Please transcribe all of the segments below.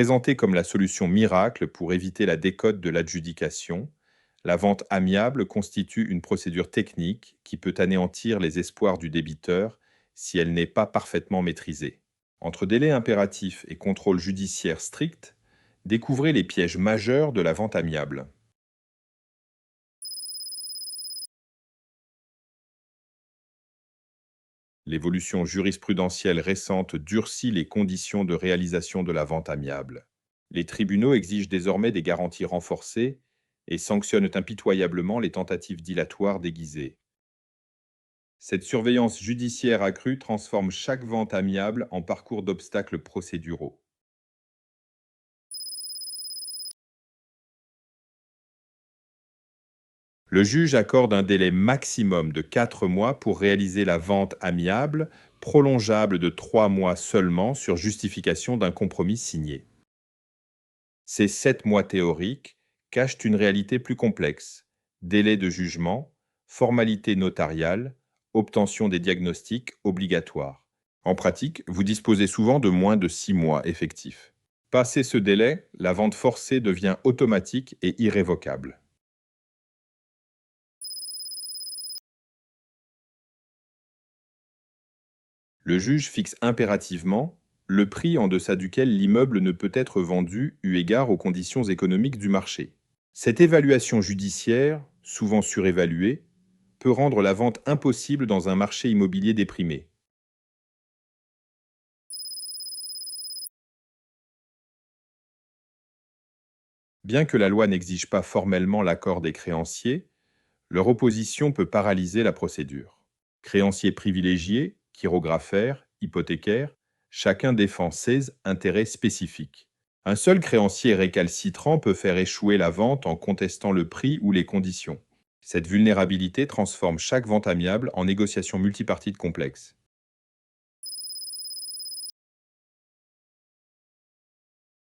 Présentée comme la solution miracle pour éviter la décote de l'adjudication, la vente amiable constitue une procédure technique qui peut anéantir les espoirs du débiteur si elle n'est pas parfaitement maîtrisée. Entre délai impératif et contrôle judiciaire strict, découvrez les pièges majeurs de la vente amiable. L'évolution jurisprudentielle récente durcit les conditions de réalisation de la vente amiable. Les tribunaux exigent désormais des garanties renforcées et sanctionnent impitoyablement les tentatives dilatoires déguisées. Cette surveillance judiciaire accrue transforme chaque vente amiable en parcours d'obstacles procéduraux. Le juge accorde un délai maximum de 4 mois pour réaliser la vente amiable, prolongeable de 3 mois seulement sur justification d'un compromis signé. Ces 7 mois théoriques cachent une réalité plus complexe: délai de jugement, formalité notariale, obtention des diagnostics obligatoires. En pratique, vous disposez souvent de moins de 6 mois effectifs. Passé ce délai, la vente forcée devient automatique et irrévocable. Le juge fixe impérativement le prix en deçà duquel l'immeuble ne peut être vendu eu égard aux conditions économiques du marché. Cette évaluation judiciaire, souvent surévaluée, peut rendre la vente impossible dans un marché immobilier déprimé. Bien que la loi n'exige pas formellement l'accord des créanciers, leur opposition peut paralyser la procédure. Créanciers privilégiés, chirographaires, hypothécaires, chacun défend ses intérêts spécifiques. Un seul créancier récalcitrant peut faire échouer la vente en contestant le prix ou les conditions. Cette vulnérabilité transforme chaque vente amiable en négociation multipartite complexe.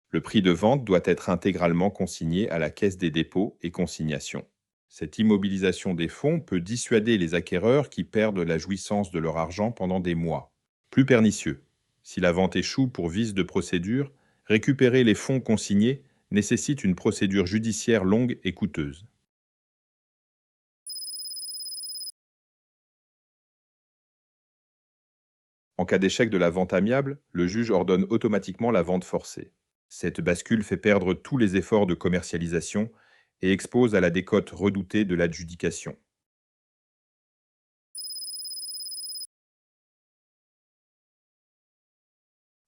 Le prix de vente doit être intégralement consigné à la Caisse des dépôts et consignations. Cette immobilisation des fonds peut dissuader les acquéreurs qui perdent la jouissance de leur argent pendant des mois. Plus pernicieux, si la vente échoue pour vice de procédure, récupérer les fonds consignés nécessite une procédure judiciaire longue et coûteuse. En cas d'échec de la vente amiable, le juge ordonne automatiquement la vente forcée. Cette bascule fait perdre tous les efforts de commercialisation et expose à la décote redoutée de l'adjudication.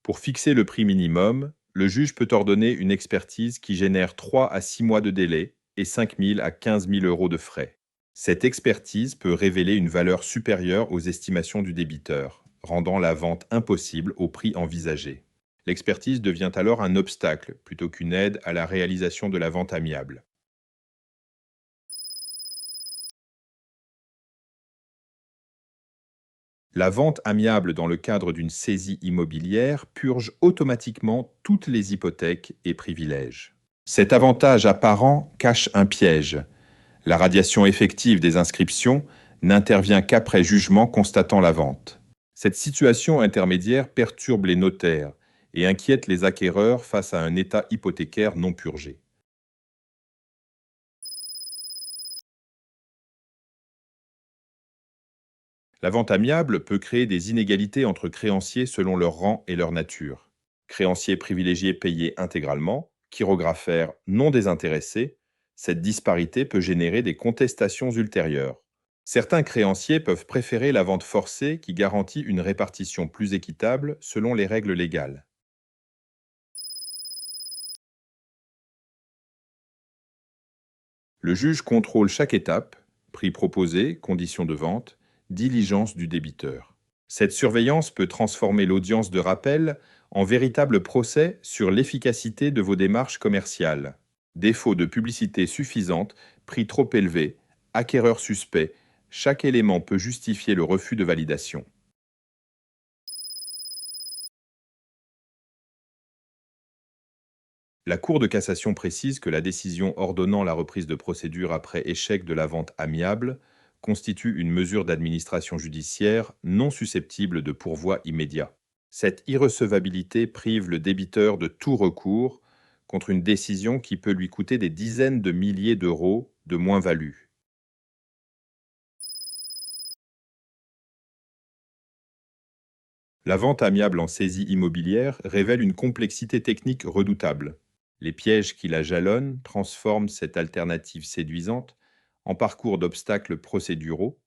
Pour fixer le prix minimum, le juge peut ordonner une expertise qui génère 3 à 6 mois de délai et 5 000 à 15 000 euros de frais. Cette expertise peut révéler une valeur supérieure aux estimations du débiteur, rendant la vente impossible au prix envisagé. L'expertise devient alors un obstacle plutôt qu'une aide à la réalisation de la vente amiable. La vente amiable dans le cadre d'une saisie immobilière purge automatiquement toutes les hypothèques et privilèges. Cet avantage apparent cache un piège. La radiation effective des inscriptions n'intervient qu'après jugement constatant la vente. Cette situation intermédiaire perturbe les notaires et inquiète les acquéreurs face à un état hypothécaire non purgé. La vente amiable peut créer des inégalités entre créanciers selon leur rang et leur nature. Créanciers privilégiés payés intégralement, chirographaires non désintéressés, cette disparité peut générer des contestations ultérieures. Certains créanciers peuvent préférer la vente forcée qui garantit une répartition plus équitable selon les règles légales. Le juge contrôle chaque étape, prix proposé, conditions de vente, diligence du débiteur. Cette surveillance peut transformer l'audience de rappel en véritable procès sur l'efficacité de vos démarches commerciales. Défaut de publicité suffisante, prix trop élevé, acquéreur suspect, chaque élément peut justifier le refus de validation. La Cour de cassation précise que la décision ordonnant la reprise de procédure après échec de la vente amiable constitue une mesure d'administration judiciaire non susceptible de pourvoi immédiat. Cette irrecevabilité prive le débiteur de tout recours contre une décision qui peut lui coûter des dizaines de milliers d'euros de moins-value. La vente amiable en saisie immobilière révèle une complexité technique redoutable. Les pièges qui la jalonnent transforment cette alternative séduisante en parcours d'obstacles procéduraux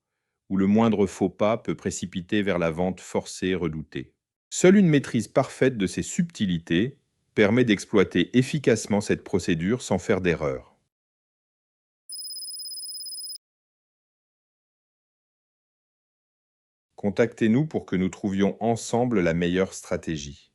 où le moindre faux pas peut précipiter vers la vente forcée redoutée. Seule une maîtrise parfaite de ces subtilités permet d'exploiter efficacement cette procédure sans faire d'erreur. Contactez-nous pour que nous trouvions ensemble la meilleure stratégie.